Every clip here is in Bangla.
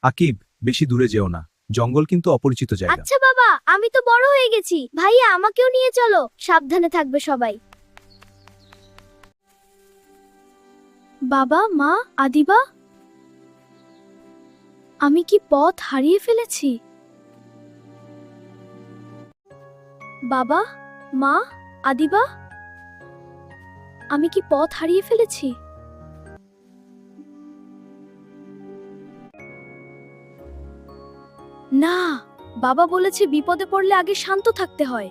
আকিব, বেশি দূরে যেও না, জঙ্গল কিন্তু অপরিচিত জায়গা। আচ্ছা বাবা, আমি তো বড় হয়ে গেছি। ভাইয়া আমাকেও নিয়ে চলো, সাবধানে থাকবে সবাই। বাবা, মা, আদিবা, আমি কি পথ হারিয়ে ফেলেছি? বাবা, মা, আদিবা, আমি কি পথ হারিয়ে ফেলেছি? না, বাবা বলেছে বিপদে পড়লে আগে শান্ত থাকতে হয়।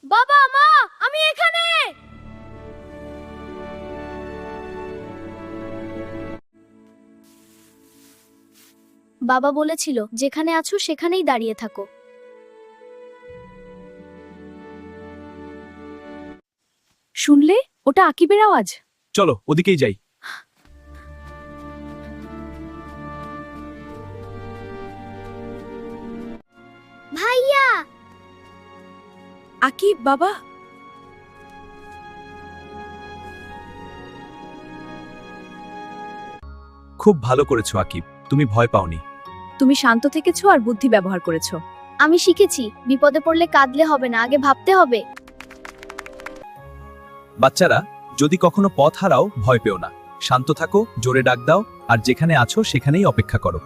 বাবা, মা, আমি এখানে। বাবা বলেছিল যেখানে আছো সেখানেই দাঁড়িয়ে থাকো। শুনলে, ওটা আকিবের আওয়াজ। চলো ওদিকেই যাই। ভাইয়া, আকিব বাবা, খুব ভালো করেছো আকিব, তুমি ভয় পাওনি। তুমি শান্ত থেকেছো আর বুদ্ধি ব্যবহার করেছো। আমি শিখেছি বিপদে পড়লে কাঁদলে হবে না, আগে ভাবতে হবে। বাচ্চারা, যদি কখনো পথ হারাও ভয় পেও না, শান্ত থাকো, জোরে ডাক দাও, আর যেখানে আছো সেখানেই অপেক্ষা করো।